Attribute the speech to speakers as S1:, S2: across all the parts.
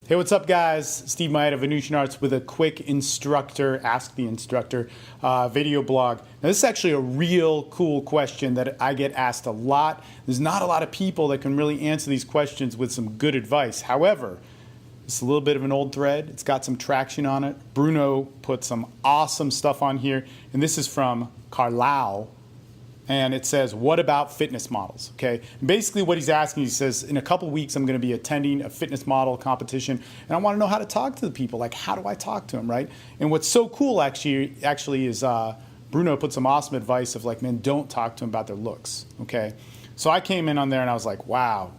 S1: Hey, what's up, guys? Steve Maeda of Venusian Arts with a quick instructor, Ask the Instructor video blog. Now, this is actually a real cool question that I get asked a lot. There's not a lot of people that can really answer these questions with some good advice. However, it's a little bit of an old thread. It's got some traction on it. Bruno put some awesome stuff on here, and this is from Carlisle. And it says, what about fitness models? Okay, and basically what he's asking, he says, in a couple weeks I'm going to be attending a fitness model competition, and I want to know how to talk to the people. Like, how do I talk to them, right? And what's so cool actually is Bruno put some awesome advice of like, man, don't talk to them about their looks. Okay, so I came in on there and I was like, wow,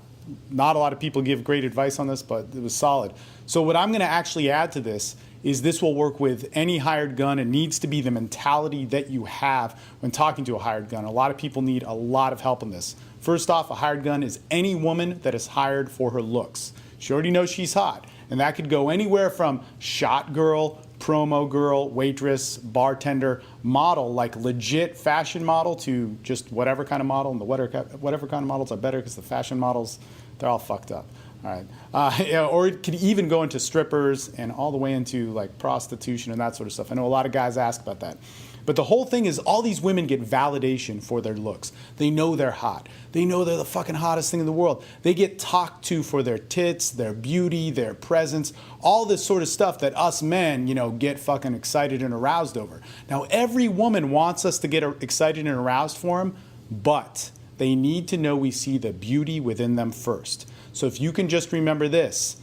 S1: not a lot of people give great advice on this, but it was solid. So what I'm going to actually add to this is this will work with any hired gun. It needs to be the mentality that you have when talking to a hired gun. A lot of people need a lot of help in this. First off, a hired gun is any woman that is hired for her looks. She already knows she's hot, and that could go anywhere from shot girl, promo girl, waitress, bartender, model, like legit fashion model, to just whatever kind of model, and the whatever kind of models are better because the fashion models, they're all fucked up. All right, or it could even go into strippers and all the way into like prostitution and that sort of stuff. I know a lot of guys ask about that. But the whole thing is all these women get validation for their looks. They know they're hot. They know they're the fucking hottest thing in the world. They get talked to for their tits, their beauty, their presence, all this sort of stuff that us men, get fucking excited and aroused over. Now, every woman wants us to get excited and aroused for them, but they need to know we see the beauty within them first. So if you can just remember this,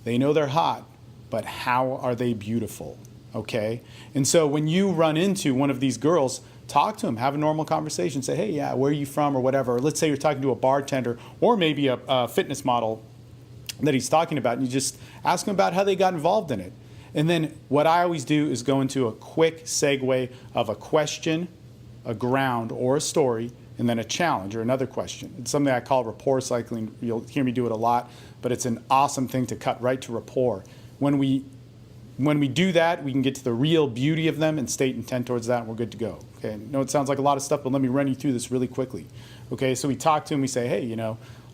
S1: they know they're hot, but how are they beautiful? Okay? And so when you run into one of these girls, talk to them, have a normal conversation, say, hey, yeah, where are you from or whatever. Or let's say you're talking to a bartender or maybe a fitness model that he's talking about, and you just ask them about how they got involved in it. And then what I always do is go into a quick segue of a question, a ground, or a story, and then a challenge or another question. It's something I call rapport cycling. You'll hear me do it a lot, but it's an awesome thing to cut right to rapport. When we do that, we can get to the real beauty of them and state intent towards that, and we're good to go. Okay, I know it sounds like a lot of stuff, but let me run you through this really quickly. Okay, so we talk to them, we say, hey,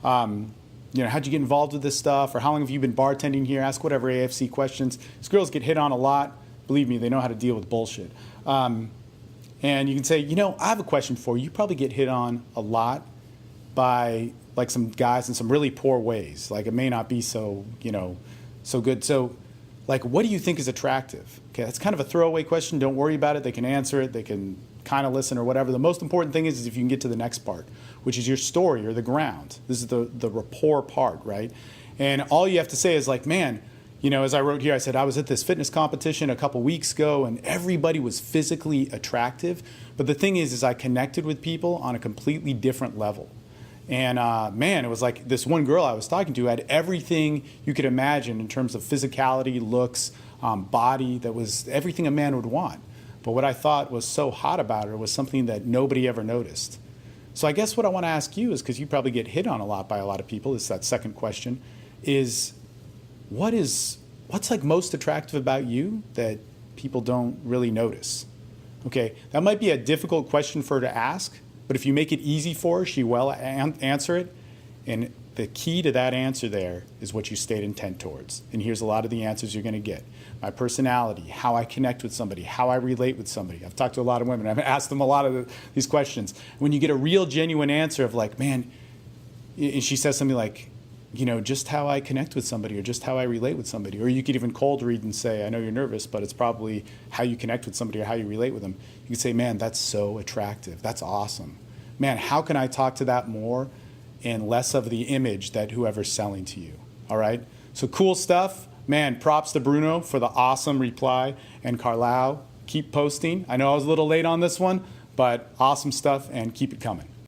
S1: how'd you get involved with this stuff, or how long have you been bartending here? Ask whatever AFC questions. These girls get hit on a lot. Believe me, they know how to deal with bullshit. And you can say, I have a question for you. You probably get hit on a lot by like some guys in some really poor ways. Like it may not be so, so good. So like, what do you think is attractive? Okay, that's kind of a throwaway question. Don't worry about it. They can answer it. They can kind of listen or whatever. The most important thing is if you can get to the next part, which is your story or the ground. This is the rapport part, right? And all you have to say is like, man, as I wrote here, I said, I was at this fitness competition a couple weeks ago and everybody was physically attractive. But the thing is I connected with people on a completely different level. And man, it was like this one girl I was talking to had everything you could imagine in terms of physicality, looks, body, that was everything a man would want. But what I thought was so hot about her was something that nobody ever noticed. So I guess what I want to ask you is, because you probably get hit on a lot by a lot of people, is that second question, is what's like most attractive about you that people don't really notice? Okay, that might be a difficult question for her to ask, but if you make it easy for her, she will answer it. And the key to that answer there is what you state intent towards. And here's a lot of the answers you're going to get. My personality, how I connect with somebody, how I relate with somebody. I've talked to a lot of women. I've asked them a lot of these questions. When you get a real genuine answer of like, man, and she says something like, just how I connect with somebody or just how I relate with somebody. Or you could even cold read and say, I know you're nervous, but it's probably how you connect with somebody or how you relate with them. You could say, man, that's so attractive. That's awesome. Man, how can I talk to that more and less of the image that whoever's selling to you? All right? So cool stuff. Man, props to Bruno for the awesome reply. And Carlisle, keep posting. I know I was a little late on this one, but awesome stuff and keep it coming.